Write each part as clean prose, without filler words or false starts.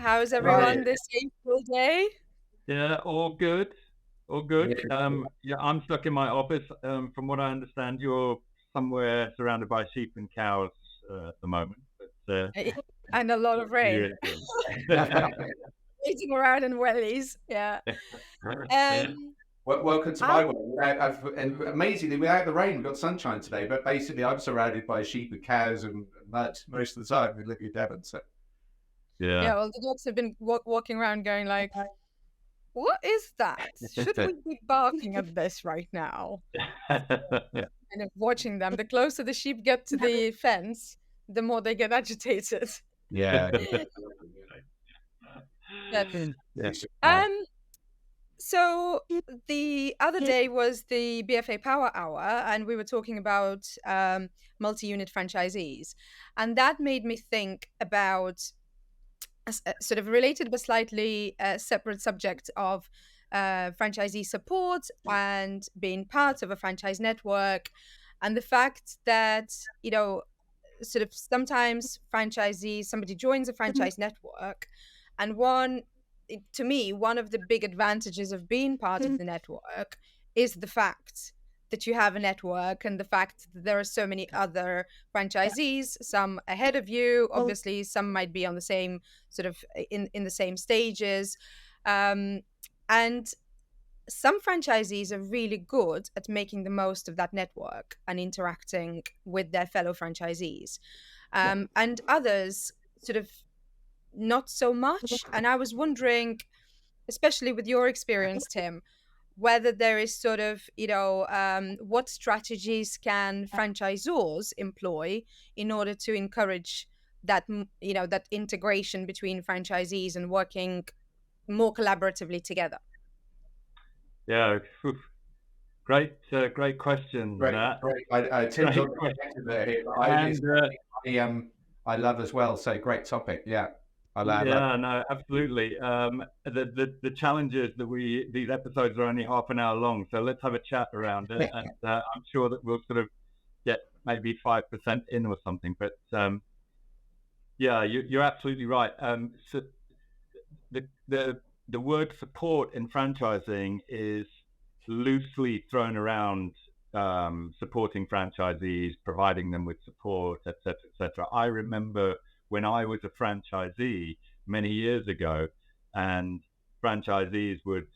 How's Right. everyone this April day? Yeah, all good. All good. Yeah. Yeah, I'm stuck in my office. From what I understand, you're somewhere surrounded by sheep and cows at the moment. But And a lot of rain. yeah. Waiting around in wellies. Yeah. Um, Welcome to I my world. And amazingly, without the rain, we've got sunshine today. But basically, I'm surrounded by sheep and cows and mud most of the time. We live in Devon, so yeah. Well, the dogs have been walking around going like, "What is that? Should we be barking at this right now?" And watching them. The closer the sheep get to the fence, the more they get agitated. yeah. But, Yeah. um, So the other day was the BFA Power Hour, and we were talking about multi-unit franchisees, and that made me think about a sort of related but slightly separate subject of franchisee support and being part of a franchise network, and the fact that sort of sometimes somebody joins a franchise network, and to me, one of the big advantages of being part of the network is the fact that you have a network and the fact that there are so many other franchisees, some ahead of you, obviously, some might be on the same sort of in the same stages. And some franchisees are really good at making the most of that network and interacting with their fellow franchisees. And others sort of not so much. And I was wondering, especially with your experience, Tim, whether there is sort of, what strategies can franchisors employ in order to encourage that, that integration between franchisees and working more collaboratively together. Yeah. Great, great question, Great, Nat. great. Tim's on there. I love as well. So great topic. Yeah. Yeah, no, absolutely. The challenge is that these episodes are only half an hour long, so let's have a chat around it, and I'm sure that we'll sort of get maybe 5% in or something. But yeah, you're absolutely right. So the word support in franchising is loosely thrown around, supporting franchisees, providing them with support, etc., etc. I remember when I was a franchisee many years ago, and franchisees would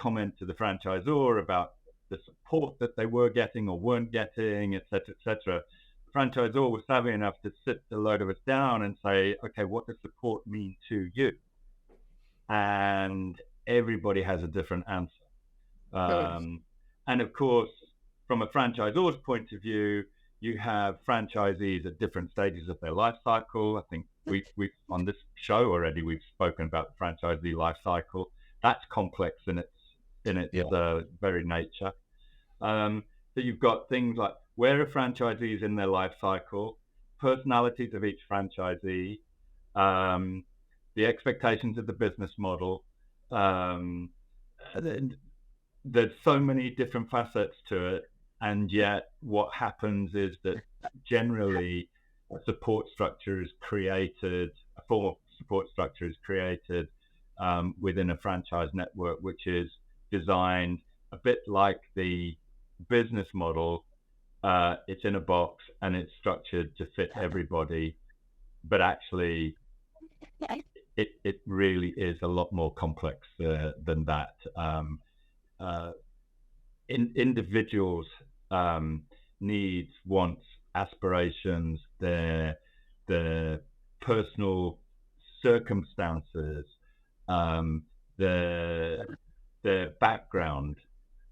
comment to the franchisor about the support that they were getting or weren't getting, etc., etc. The franchisor was savvy enough to sit a load of us down and say, okay, what does support mean to you? And everybody has a different answer. And of course, from a franchisor's point of view, you have franchisees at different stages of their life cycle. I think we've on this show already, we've spoken about the franchisee life cycle. That's complex in its very nature. So you've got things like where are franchisees in their life cycle, personalities of each franchisee, the expectations of the business model. There's so many different facets to it, and yet what happens is that generally a support structure is created, a form of support structure is created within a franchise network, which is designed a bit like the business model. It's in a box and it's structured to fit everybody, but actually it really is a lot more complex than that. Individuals' needs, wants, aspirations, their personal circumstances, their background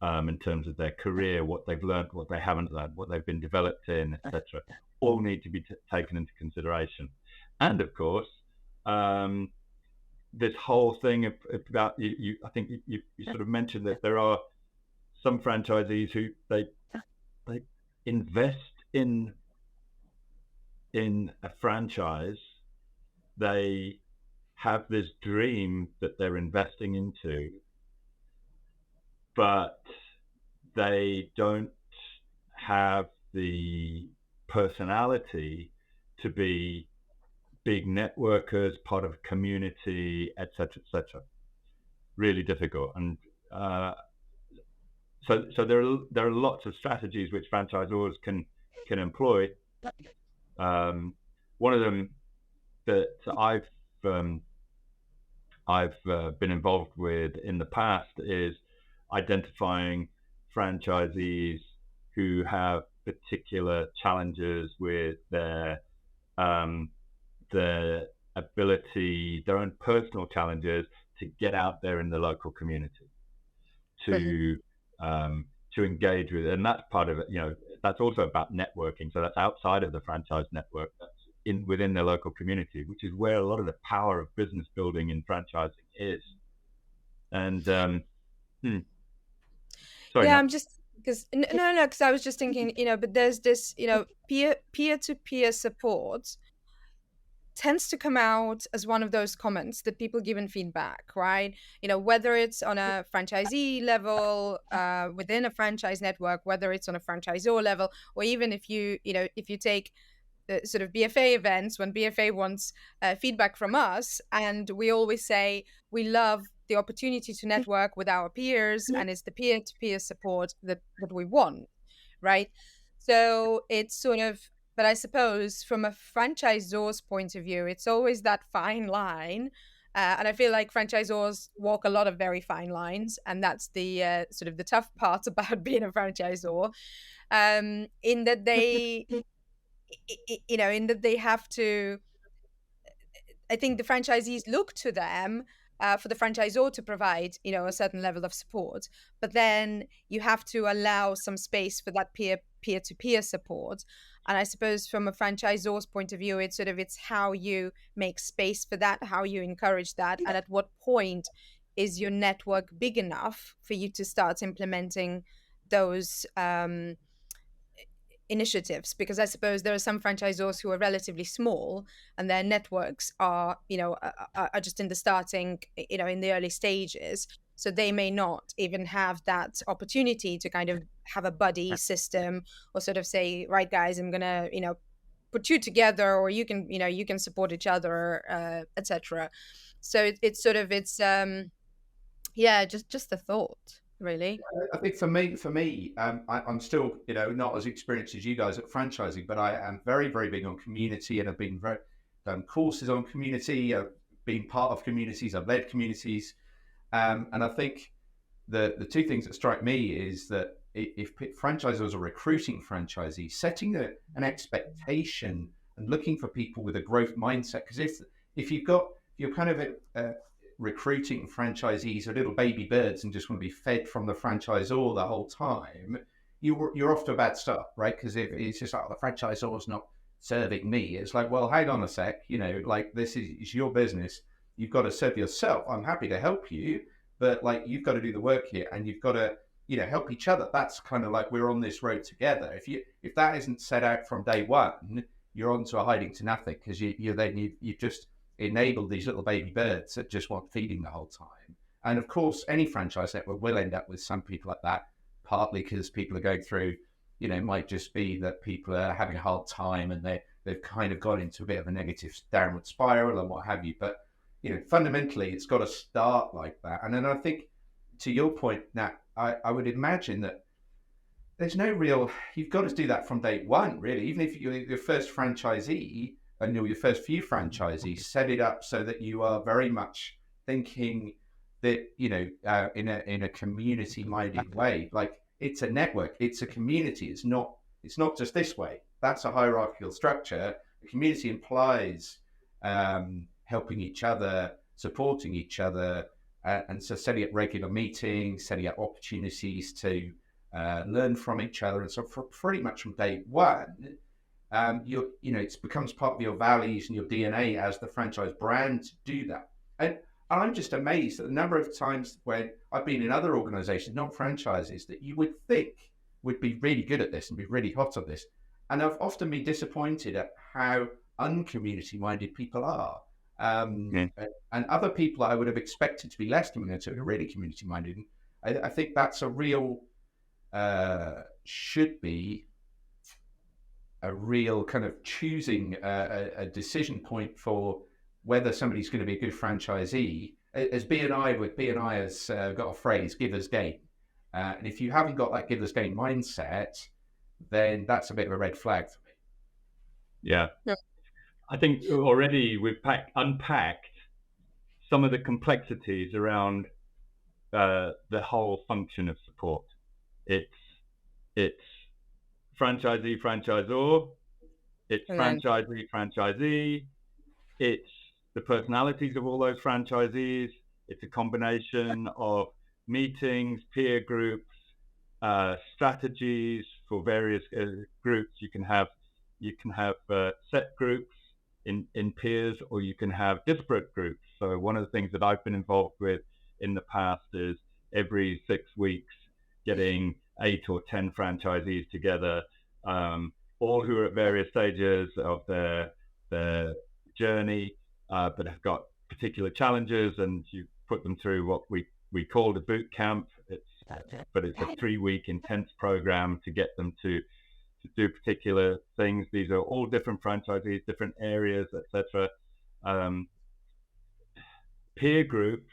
in terms of their career, what they've learned, what they haven't learned, what they've been developed in, etc., all need to be taken into consideration. And of course, this whole thing about I think you sort of mentioned that there are some franchisees who they invest in a franchise. They have this dream that they're investing into, but they don't have the personality to be big networkers, part of a community, etc., etc. Really difficult, and so there are lots of strategies which franchisors can employ. One of them that I've been involved with in the past is identifying franchisees who have particular challenges with their ability, their own personal challenges to get out there in the local community, to engage with it. And that's part of it. That's also about networking. So that's outside of the franchise network. That's within the local community, which is where a lot of the power of business building in franchising is. And sorry, yeah, Nat. I'm just because because I was just thinking, but there's this, peer-to-peer support tends to come out as one of those comments that people give in feedback, right? Whether it's on a franchisee level, within a franchise network, whether it's on a franchisor level, or even if you take sort of BFA events, when BFA wants feedback from us, and we always say we love the opportunity to network with our peers, and it's the peer-to-peer support that we want, right? So it's sort of, but I suppose from a franchisor's point of view, it's always that fine line. And I feel like franchisors walk a lot of very fine lines, and that's the sort of the tough part about being a franchisor, in that they have to, I think the franchisees look to them for the franchisor to provide, a certain level of support, but then you have to allow some space for that peer-to-peer support. And I suppose from a franchisor's point of view, it's how you make space for that, how you encourage that, and at what point is your network big enough for you to start implementing those initiatives. Because I suppose there are some franchisors who are relatively small and their networks are are just in the starting, in the early stages, so they may not even have that opportunity to kind of have a buddy system, or sort of say, right guys, I'm gonna put you together, or you can support each other, etc. So yeah, just a thought, really. I think for me, I'm still, not as experienced as you guys at franchising, but I am very, very big on community, and I've been done courses on community. I've been part of communities. I've led communities, and I think the two things that strike me is that if franchisors are recruiting franchisees, setting an expectation and looking for people with a growth mindset. Because if you're kind of recruiting franchisees are little baby birds and just want to be fed from the franchisor the whole time, you're off to a bad start, right? Because if it's just like, the franchisor's not serving me, it's like, well, hang on a sec, like, this is your business. You've got to serve yourself. I'm happy to help you, but like, you've got to do the work here, and you've got to help each other. That's kind of like, we're on this road together. If that isn't set out from day one, you're on to a hiding to nothing, because you've just enabled these little baby birds that just want feeding the whole time. And of course, any franchise network will end up with some people like that, partly because people are going through, it might just be that people are having a hard time and they've kind of got into a bit of a negative downward spiral and what have you. But fundamentally, it's got to start like that. And then I think, to your point, Nat, I would imagine that there's no real, you've got to do that from day one, really. Even if you're your first franchisee and you're your first few franchisees, set it up so that you are very much thinking that, in a community-minded way. Like, it's a network, it's a community. It's not just this way. That's a hierarchical structure. The community implies helping each other, supporting each other, and so setting up regular meetings, setting up opportunities to learn from each other. And so pretty much from day one, it becomes part of your values and your DNA as the franchise brand to do that. And I'm just amazed at the number of times when I've been in other organizations, not franchises, that you would think would be really good at this and be really hot on this. And I've often been disappointed at how uncommunity minded people are. And other people I would have expected to be less community are really community minded. I think that's a real, should be a real kind of choosing a decision point for whether somebody's going to be a good franchisee. As B&I has got a phrase, givers gain. And if you haven't got that givers gain mindset, then that's a bit of a red flag for me. Yeah. Yeah. I think already we've unpacked some of the complexities around the whole function of support. It's franchisee, franchisor, it's And then, franchisee, it's the personalities of all those franchisees. It's a combination of meetings, peer groups, strategies for various groups. You can have set groups in peers, or you can have disparate groups. So one of the things that I've been involved with in the past is every 6 weeks getting 8 or 10 franchisees together, all who are at various stages of their journey, but have got particular challenges, and you put them through what we called a boot camp. But it's a 3-week intense program to get them to do particular things. These are all different franchisees, different areas, etc. Peer groups,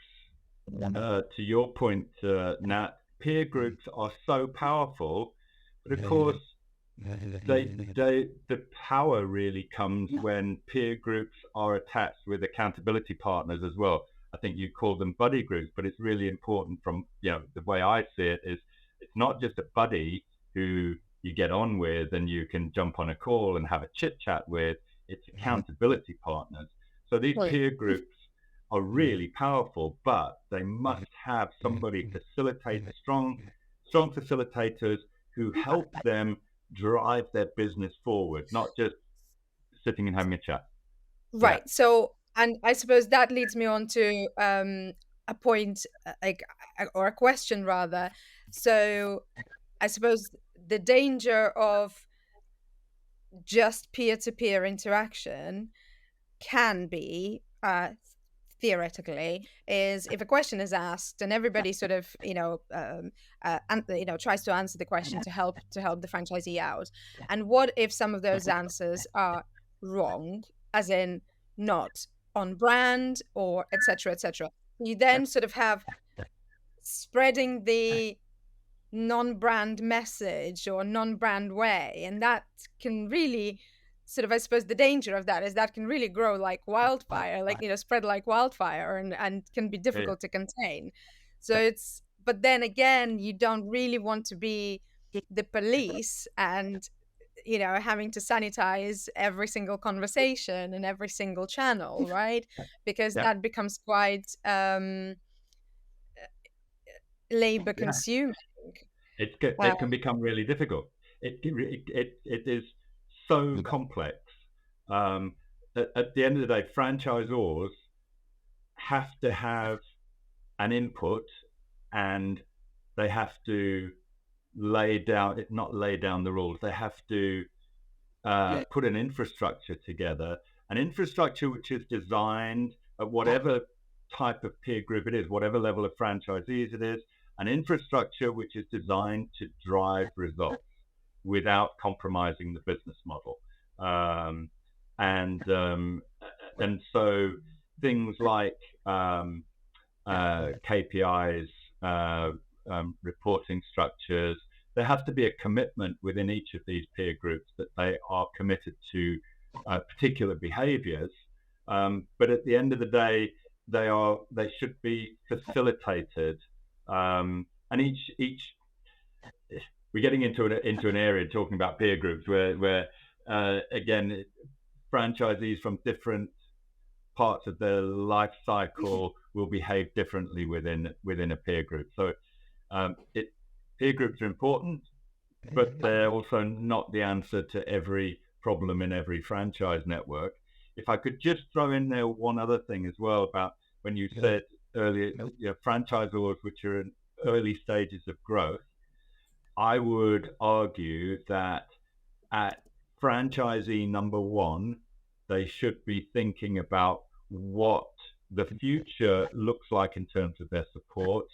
to your point, Nat, peer groups are so powerful, but of course, the power really comes when peer groups are attached with accountability partners as well. I think you call them buddy groups, but it's really important from, the way I see it is it's not just a buddy who you get on with and you can jump on a call and have a chit chat with. It's accountability partners. So these peer groups are really powerful, but they must have somebody facilitate, strong facilitators who help them drive their business forward, not just sitting and having a chat. right. Yeah. So, and I suppose that leads me on to a point, or a question rather. So, I suppose the danger of just peer-to-peer interaction can be, theoretically, is if a question is asked and everybody sort of tries to answer the question to help the franchisee out, and what if some of those answers are wrong, as in not on brand, or etc., etc. You then sort of have spreading the non-brand message or non-brand way, and that can really sort of, I suppose the danger of that is that can really grow like wildfire, spread like wildfire, and can be difficult to contain. So but then again, you don't really want to be the police and having to sanitize every single conversation and every single channel, right? Because that becomes quite labor consuming. It can become really difficult. It is so complex. At the end of the day, franchisors have to have an input, and they have to not lay down the rules. They have to put an infrastructure together, an infrastructure which is designed at whatever type of peer group it is, whatever level of franchisees it is, an infrastructure which is designed to drive results without compromising the business model. And so things like KPIs, reporting structures, there has to be a commitment within each of these peer groups that they are committed to particular behaviors. But at the end of the day, they should be facilitated. And each we're getting into an area talking about peer groups where again, franchisees from different parts of their life cycle will behave differently within a peer group. So peer groups are important, but they're also not the answer to every problem in every franchise network. If I could just throw in there one other thing as well about when you said earlier, franchisors which are in early stages of growth, I would argue that at franchisee number one, they should be thinking about what the future looks like in terms of their support,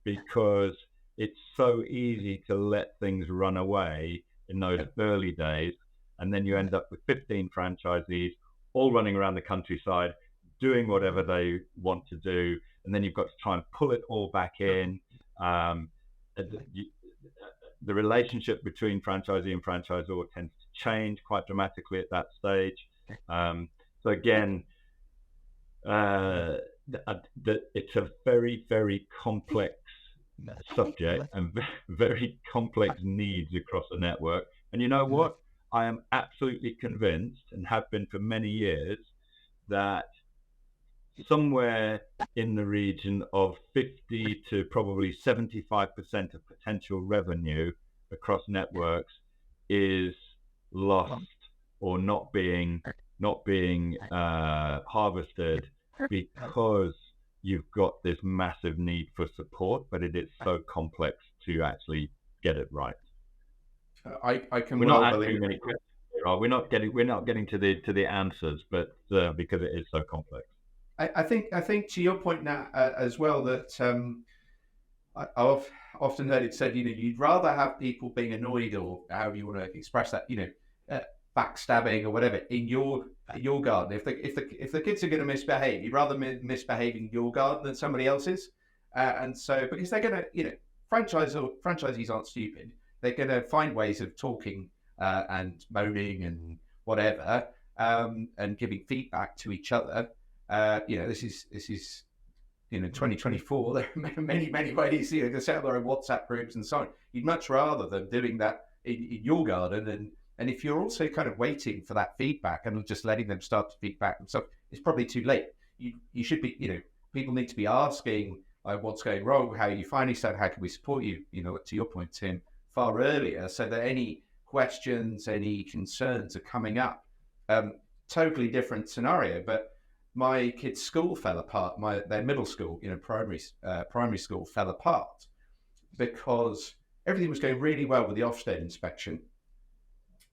because it's so easy to let things run away in those early days. and then you end up with 15 franchisees all running around the countryside doing whatever they want to do, and then you've got to try and pull it all back in. The relationship between franchisee and franchisor tends to change quite dramatically at that stage. So again, it's a very, very complex subject and very complex needs across the network. And you know what? I am absolutely convinced, and have been for many years, that somewhere in the region of 50 to probably 75% of potential revenue across networks is lost or not being harvested because you've got this massive need for support, but it is so complex to actually get it right. I can We're well not believe asking many questions. We're not getting to the answers, but because it is so complex. I think to your point now as well, that I've often heard it said, you'd rather have people being annoyed, or however you want to express that, backstabbing or whatever in your garden. If the kids are going to misbehave, you'd rather misbehaving in your garden than somebody else's. And so, because they're going to, franchisees aren't stupid. They're going to find ways of talking and moaning and whatever, and giving feedback to each other. This is 2024. There are many ways to set up their own WhatsApp groups and so on. You'd much rather than doing that in your garden, and if you're also kind of waiting for that feedback and just letting them start to feedback themselves, it's probably too late. You should be, people need to be asking what's going wrong, how are you finding stuff, how can we support you, to your point, Tim, far earlier, so that any questions, any concerns are coming up. Totally different scenario, but my kids' school fell apart. Their middle school, primary school fell apart because everything was going really well with the Ofsted inspection.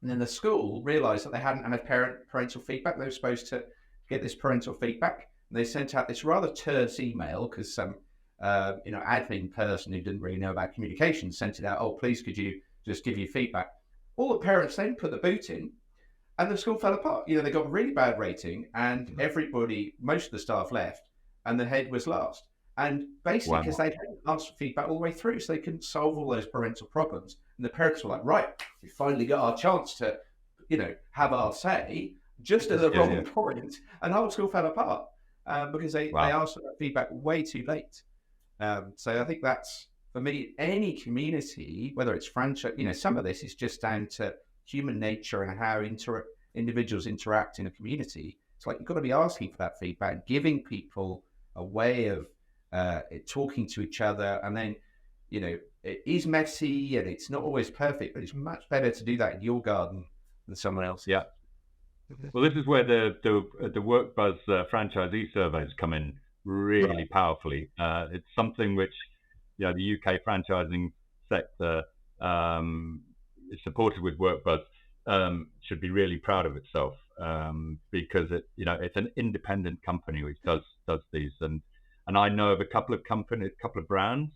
And then the school realised that they hadn't had parental feedback. They were supposed to get this parental feedback. And they sent out this rather terse email because some, admin person who didn't really know about communication sent it out. Oh, please, could you just give your feedback? All the parents then put the boot in, and the school fell apart. They got a really bad rating, and everybody, most of the staff left, and the head was last. And basically, because they hadn't asked for feedback all the way through, so they couldn't solve all those parental problems. And the parents were like, right, we finally got our chance to, have our say, just at the wrong point, and the whole school fell apart because they asked for that feedback way too late. So I think that's, for me, any community, whether it's franchise, some of this is just down to human nature and how individuals interact in a community. It's like you've got to be asking for that feedback, giving people a way of talking to each other. And then, it is messy and it's not always perfect, but it's much better to do that in your garden than someone else. Yeah. Well, this is where the WorkBuzz franchisee surveys come in really powerfully. It's something which, the UK franchising sector is supported with WorkBuzz, should be really proud of itself, because it's an independent company which does these, and I know of a couple of companies, a couple of brands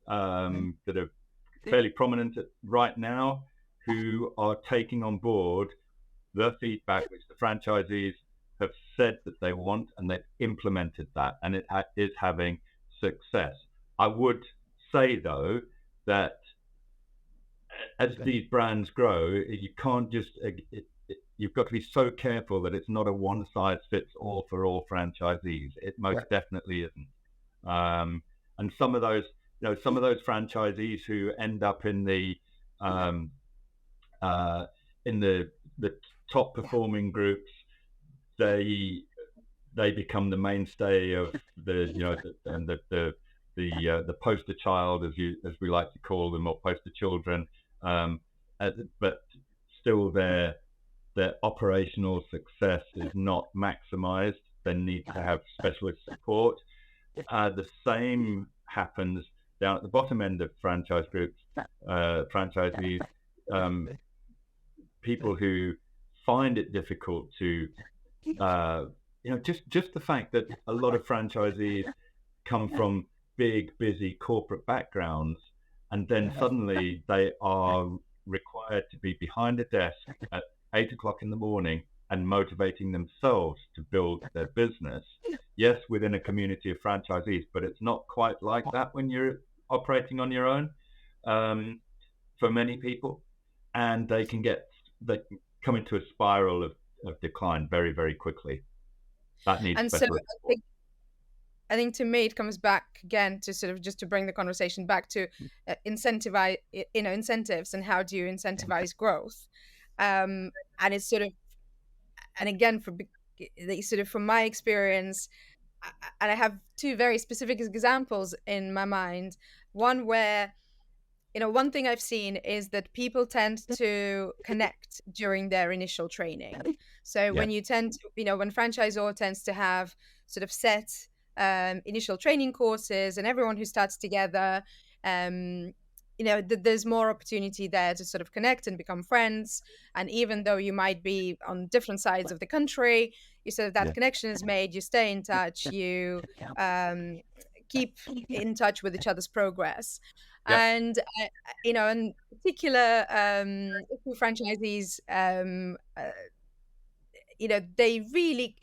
that are fairly prominent right now who are taking on board the feedback which the franchisees have said that they want, and they've implemented that, and it is having success. I would say though that as these brands grow, you can't just you've got to be so careful that it's not a one size fits all for all franchisees. It most definitely isn't. And some of those franchisees who end up in the top performing groups, they become the mainstay of the poster child, as we like to call them, or poster children. But still, their operational success is not maximized. They need to have specialist support. The same happens down at the bottom end of franchise groups, franchisees, people who find it difficult to, just the fact that a lot of franchisees come from big, busy corporate backgrounds, and then suddenly they are required to be behind a desk at 8 o'clock in the morning and motivating themselves to build their business. Yes, within a community of franchisees, but it's not quite like that when you're operating on your own, for many people. And they can come into a spiral of decline very, very quickly. That needs And so special support. I think to me it comes back again to sort of just to bring the conversation back to incentivize, incentives, and how do you incentivize growth? And it's sort of, and again, sort of from my experience, and I have two very specific examples in my mind. One where, one thing I've seen is that people tend to connect during their initial training. So Yeah, when you tend to, when franchisor tends to have sort of set initial training courses, and everyone who starts together, um, there's more opportunity there to sort of connect and become friends. And even though you might be on different sides of the country, you sort of, that yeah, connection is made. You stay in touch. You um, keep in touch with each other's progress. yeah, And in particular, franchisees,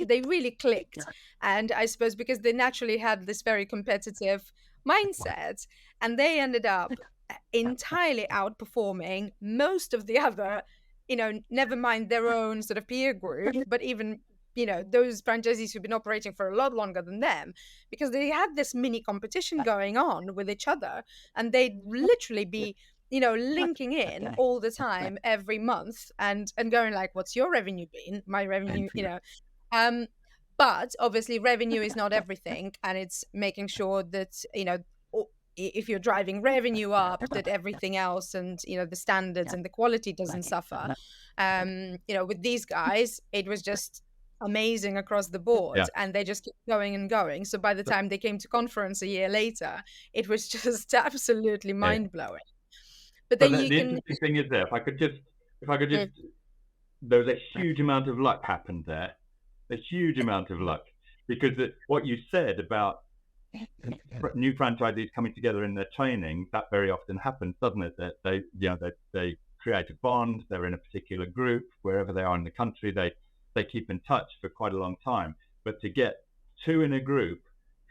they really clicked. And I suppose because they naturally had this very competitive mindset, and they ended up entirely outperforming most of the other, never mind their own sort of peer group, but even those franchisees who've been operating for a lot longer than them, because they had this mini competition going on with each other. And they'd literally be linking in all the time every month, and going like, what's your revenue been? My revenue, um but obviously revenue is not everything, and it's making sure that if you're driving revenue up, that everything else, and the standards and the quality doesn't suffer. With these guys, it was just amazing across the board, yeah. and they just kept going and going. So by the But, time they came to conference a year later, it was just absolutely yeah. mind-blowing. But But then you the can interesting thing is there, if I could just, mm, there was a huge amount of luck happened there, a huge amount of luck, because what you said about new franchisees coming together in their training, that very often happens, doesn't it? That they create a bond, they're in a particular group, wherever they are in the country, they keep in touch for quite a long time. But to get two in a group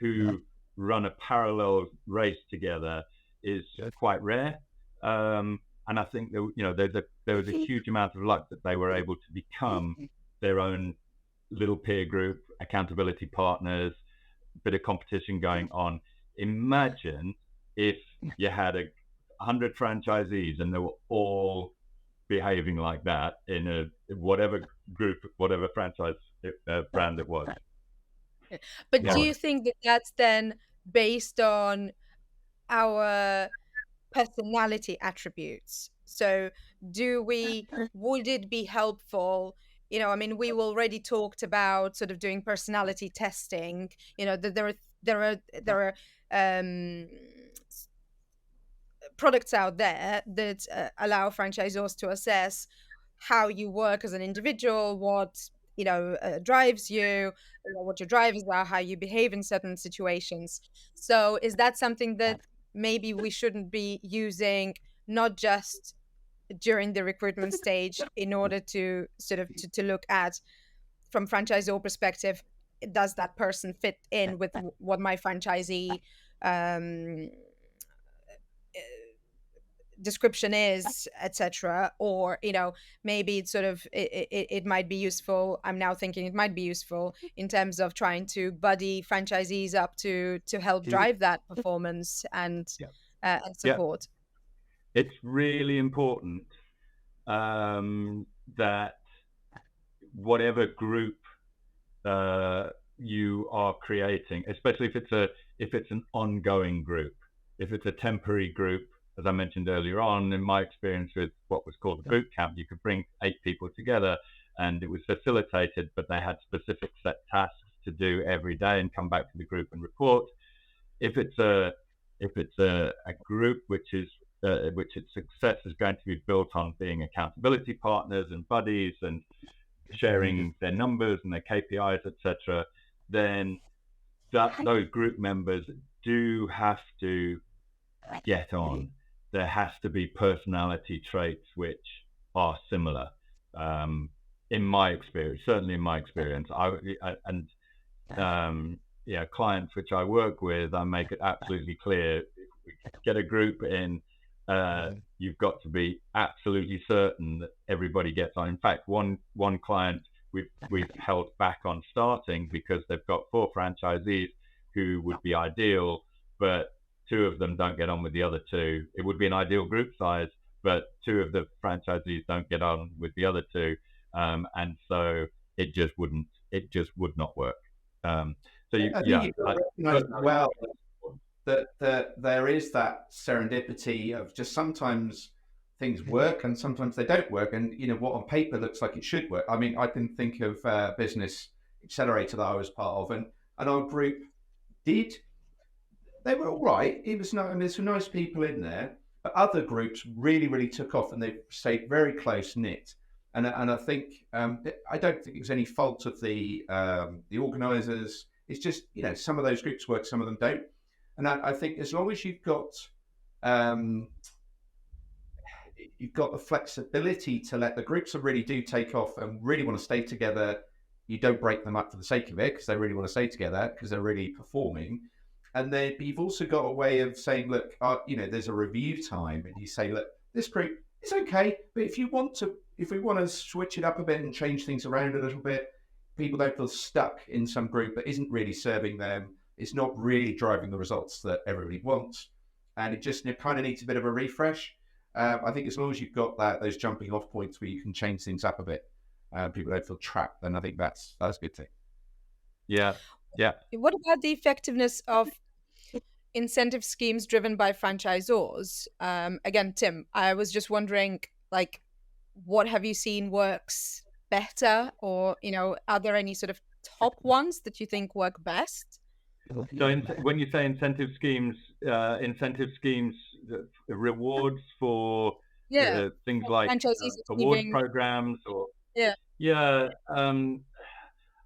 who run a parallel race together is quite rare. And I think there was a huge amount of luck that they were able to become their own little peer group, accountability partners, bit of competition going on. Imagine if you had 100 franchisees and they were all behaving like that in whatever group, whatever franchise brand it was. but Yeah. do you think that that's then based on our personality attributes? So would it be helpful, I mean, we already talked about sort of doing personality testing, that there are um products out there that allow franchisors to assess how you work as an individual, what drives you, what your drivers are, how you behave in certain situations. So is that something that maybe we shouldn't be using, not just during the recruitment stage, in order to sort of to look at, from franchisor perspective, does that person fit in with what my franchisee um description is, etc. Or maybe it's sort of it might be useful. I'm now thinking it might be useful in terms of trying to buddy franchisees up to help drive that performance and Yeah. support. It's really important that whatever group you are creating, especially if it's an ongoing group, if it's a temporary group, as I mentioned earlier on, in my experience with what was called a boot camp, you could bring 8 people together and it was facilitated, but they had specific set tasks to do every day and come back to the group and report. If it's a group which its success is going to be built on being accountability partners and buddies and sharing their numbers and their KPIs, etc., then those group members do have to get on. There has to be personality traits which are similar. in my experience, certainly in my experience. Clients which I work with, I make it absolutely clear: if we get a group in, you've got to be absolutely certain that everybody gets on. In fact, one client we've held back on starting because they've got 4 franchisees who would be ideal, but 2 of them don't get on with the other 2. It would be an ideal group size, but 2 of the franchisees don't get on with the other 2, and so it just would not work. I think you've got to recognise as well that there is that serendipity of just sometimes things work and sometimes they don't work, and what on paper looks like it should work. I mean, I can think of a business accelerator that I was part of, and our group they were all right. It was and there's some nice people in there, but other groups really took off and they stayed very close knit. And I think I don't think it was any fault of the organisers. It's just some of those groups work, some of them don't. And I think as long as you've got the flexibility to let the groups that really do take off and really want to stay together, you don't break them up for the sake of it because they really want to stay together because they're really performing. And then you've also got a way of saying, look, there's a review time, and you say, look, this group is okay, but if we want to switch it up a bit and change things around a little bit, people don't feel stuck in some group that isn't really serving them. It's not really driving the results that everybody wants, and it just kind of needs a bit of a refresh. I think as long as you've got those jumping off points where you can change things up a bit, people don't feel trapped, then I think that's a good thing. Yeah. What about the effectiveness of incentive schemes driven by franchisors? Again, Tim, I was just wondering, what have you seen works better, or are there any sort of top ones that you think work best? So when you say incentive schemes, rewards for things like award programs, or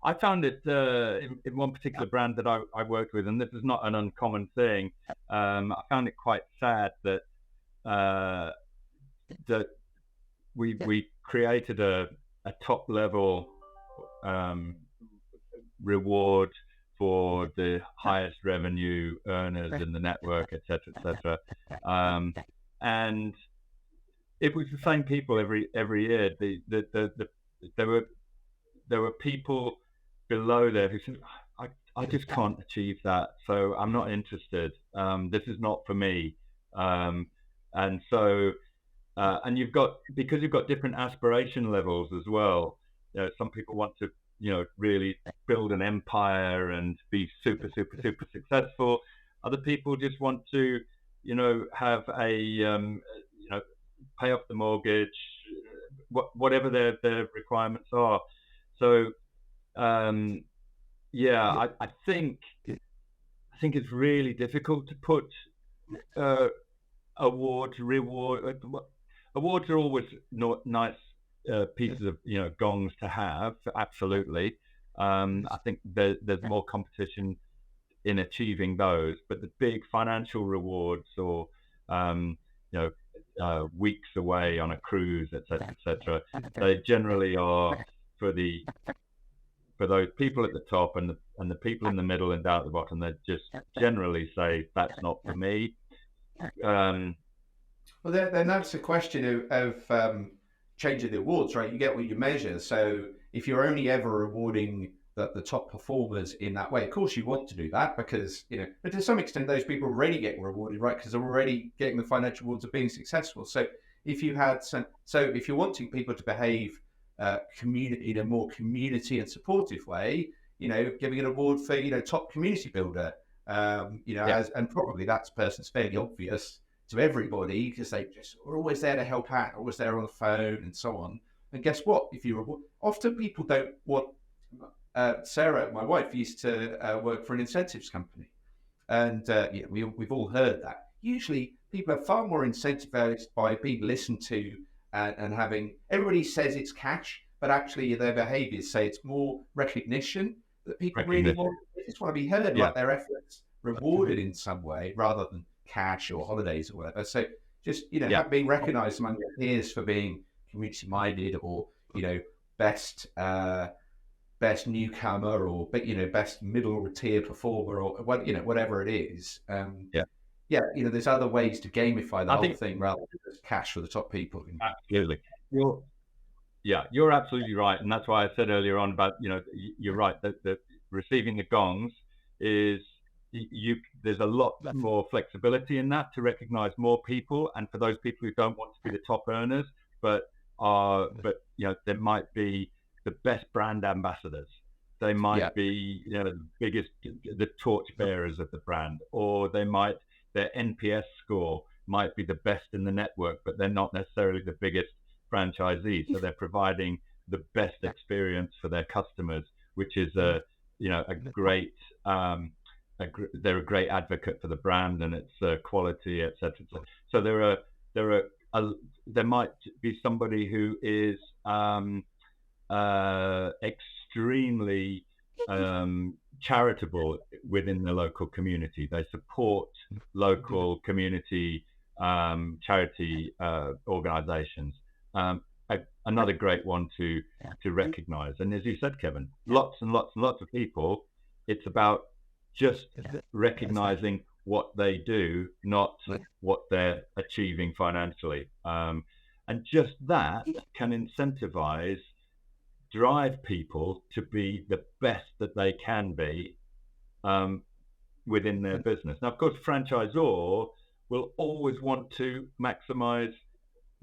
I found it in one particular brand that I worked with, and this is not an uncommon thing. I found it quite sad that we created a top level reward for the highest revenue earners in the network, etc. And it was the same people every year. There were people below there who said, I just can't achieve that, so I'm not interested. This is not for me. And so because you've got different aspiration levels as well. Some people want to really build an empire and be super successful. Other people just want to have a pay off the mortgage, whatever their requirements are. So I think it's really difficult to put awards are always nice pieces of gongs to have, absolutely. I think there's more competition in achieving those, but the big financial rewards, or weeks away on a cruise, etc., they generally are for those people at the top, and the people in the middle and down at the bottom. They just generally say, that's not for me. Well, then that's a question of changing the awards, right? You get what you measure. So if you're only ever rewarding the top performers in that way, of course you want to do that because, but to some extent those people are already getting rewarded, right? Because they're already getting the financial rewards of being successful. So if if you're wanting people to behave in a more community and supportive way, giving an award for, top community builder, and probably that person's fairly obvious to everybody because they just are always there to help out, always there on the phone and so on. And guess what? If you reward, often people don't want. Sarah, my wife, used to work for an incentives company, and we've all heard that. Usually, people are far more incentivized by being listened to and having. Everybody says it's cash, but actually their behaviours say it's more recognition that people really want. They just want to be heard, like their efforts rewarded in some way, rather than cash or holidays or whatever. So just being recognised among your peers for being community minded, or best newcomer, or best middle tier performer, or whatever it is. There's other ways to gamify the whole thing rather than just cash for the top people. Absolutely. You're absolutely right, and that's why I said earlier on about you're right that receiving the gongs is there's a lot more flexibility in that to recognize more people, and for those people who don't want to be the top earners, but there might be the best brand ambassadors. They might be the biggest, the torch bearers of the brand, or their NPS score might be the best in the network, but they're not necessarily the biggest franchisees. So they're providing the best experience for their customers, which is a great. They're a great advocate for the brand and its quality, etc. So there might be somebody who is extremely charitable within the local community. They support local community charity organizations. Another great one to recognize. And as you said, Kevin, lots and lots and lots of people, it's about just recognizing what they do, not what they're achieving financially. And just that can incentivize, drive people to be the best that they can be within their business. Now, of course, franchisor will always want to maximize,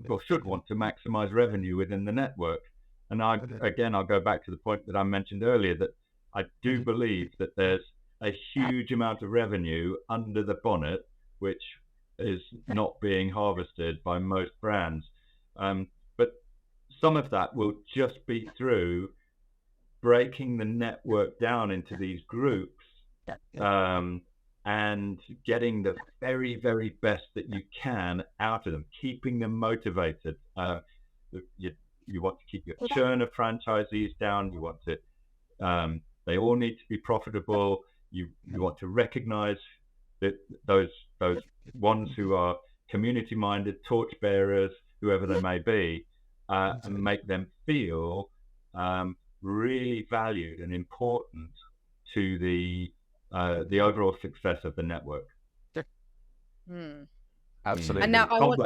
or should want to maximize revenue within the network. And I'll go back to the point that I mentioned earlier, that I do believe that there's a huge amount of revenue under the bonnet, which is not being harvested by most brands. But some of that will just be through breaking the network down into these groups and getting the very, very best that you can out of them, keeping them motivated. You want to keep your churn of franchisees down. You want to, they all need to be profitable. You want to recognize that those ones who are community minded, torch bearers, whoever they may be, and make them feel really valued and important to the overall success of the network. Absolutely. And now at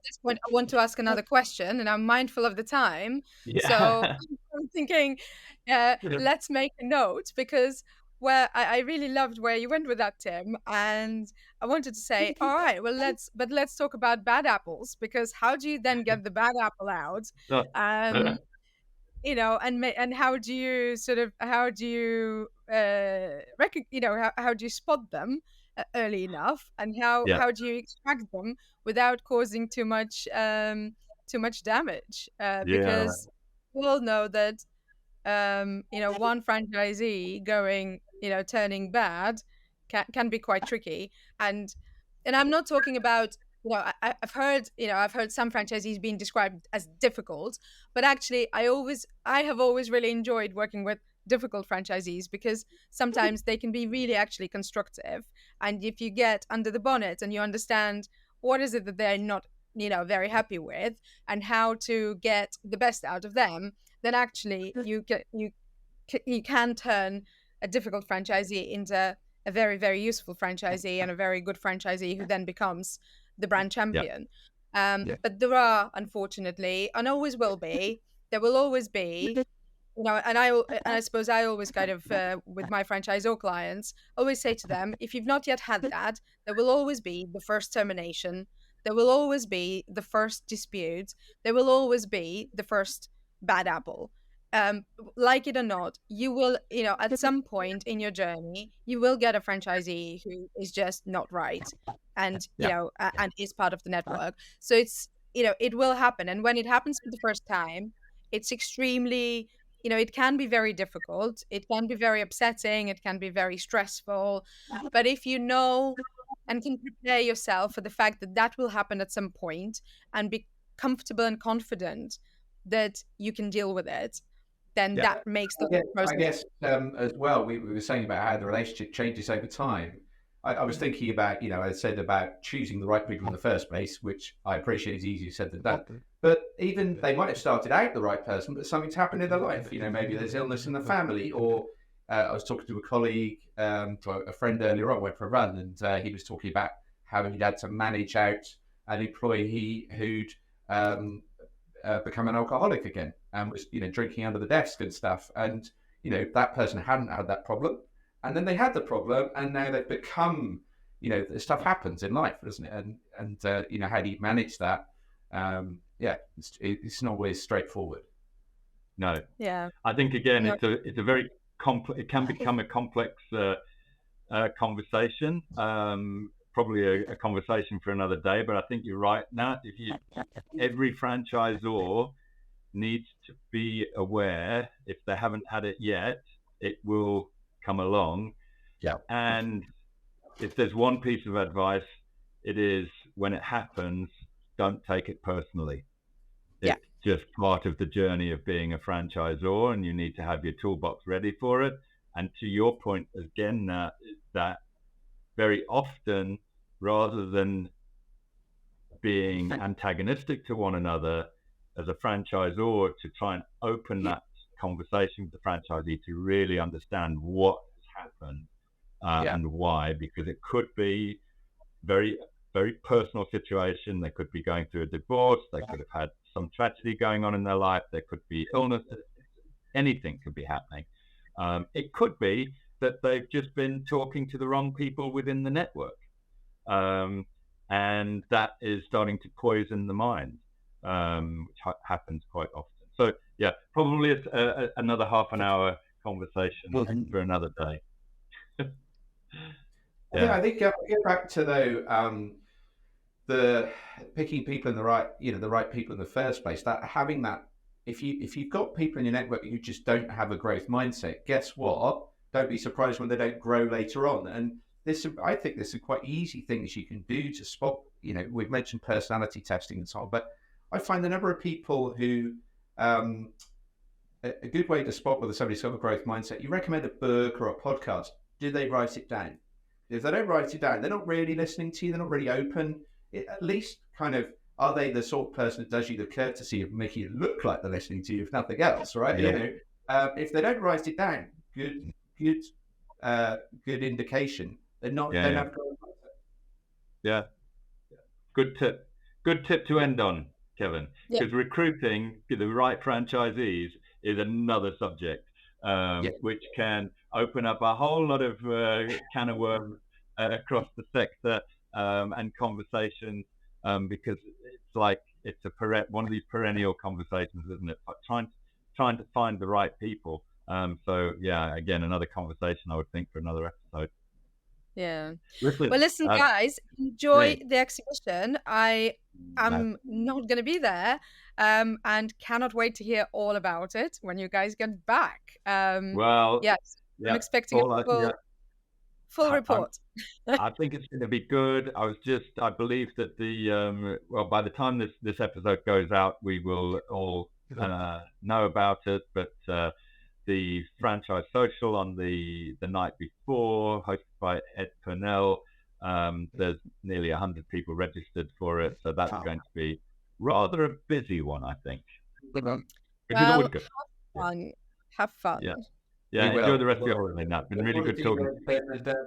this point, I want to ask another question, and I'm mindful of the time. So I'm thinking, let's make a note, because I really loved where you went with that, Tim. And I wanted to say, all right, well, let's talk about bad apples, because how do you then get the bad apple out? And how do you how do you spot them early enough, and how do you extract them without causing too much damage? Because we all know that one franchisee turning bad can be quite tricky, and I'm not talking about I've heard some franchisees being described as difficult, but actually I have always really enjoyed working with difficult franchisees, because sometimes they can be really actually constructive, and if you get under the bonnet and you understand what is it that they're not very happy with and how to get the best out of them, then actually you can turn a difficult franchisee into a very, very useful franchisee, and a very good franchisee who then becomes the brand champion. But there are, unfortunately, and always will be, there will always be, and I suppose I always kind of, with my franchisor clients, always say to them, if you've not yet had that, there will always be the first termination, there will always be the first dispute, there will always be the first bad apple. Like it or not, you will, at some point in your journey, you will get a franchisee who is just not right, and and is part of the network. So it's, it will happen, and when it happens for the first time, it's extremely, it can be very difficult, it can be very upsetting, it can be very stressful. But if you know and can prepare yourself for the fact that that will happen at some point, and be comfortable and confident that you can deal with it, then that makes the whole process. I guess as well, we were saying about how the relationship changes over time. I was thinking about, I said about choosing the right people in the first place, which I appreciate is easier said than done. But even they might have started out the right person, but something's happened in their life. Maybe there's illness in the family, or I was talking to a colleague, a friend earlier on, went for a run, and he was talking about how he'd had to manage out an employee who'd become an alcoholic again and was, drinking under the desk and stuff. And, that person hadn't had that problem. And then they had the problem, and now they've become, stuff happens in life, doesn't it? And how do you manage that? It's not always straightforward. No. Yeah. I think again, it's a very complex. It can become a complex conversation. Probably a conversation for another day. But I think you're right, Nat. Every franchisor needs to be aware. If they haven't had it yet, it will come along. Yeah. And if there's one piece of advice, it is when it happens, don't take it personally. It's just part of the journey of being a franchisor, and you need to have your toolbox ready for it. And to your point again, that very often, rather than being antagonistic to one another, as a franchisor, to try and open that conversation with the franchisee to really understand what has happened and why, because it could be very, very personal situation. They could be going through a divorce. They could have had some tragedy going on in their life. There could be illness. Anything could be happening. It could be that they've just been talking to the wrong people within the network. And that is starting to poison the mind, which happens quite often. So, probably it's another half an hour conversation for another day. I think get back to the picking people in the right people in the first place. That having that, if you've got people in your network who just don't have a growth mindset, guess what? Don't be surprised when they don't grow later on. And I think there's some quite easy things you can do to spot. We've mentioned personality testing and so on, but I find the number of people who a good way to spot whether somebody's got a growth mindset. You recommend a book or a podcast. Do they write it down? If they don't write it down, they're not really listening to you. They're not really open. At least kind of, are they the sort of person that does you the courtesy of making it look like they're listening to you, if nothing else, right? Yeah. If they don't write it down, good indication. They're not. They don't have growth mindset. Yeah. Good tip to end on, Kevin. Because recruiting the right franchisees is another subject, which can open up a whole lot of can of worms across the sector and conversations, because it's like it's one of these perennial conversations, isn't it? Trying to find the right people. Again, another conversation I would think for another episode. Yeah. Well, listen, guys, enjoy the exhibition. I am not going to be there, and cannot wait to hear all about it when you guys get back. Yes, I'm expecting a full report. I think it's going to be good. I believe that by the time this episode goes out, we will all know about it. But the franchise social on the night before, hosted by Ed Purnell, there's nearly 100 people registered for it, so that's going to be rather a busy one, I think. Have fun. Yeah, enjoy the rest of your holiday, Nat. Been really good talking.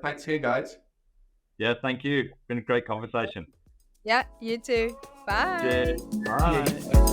Thanks to you guys. Yeah, thank you. Been a great conversation. Yeah, you too. Bye. Cheers. Bye.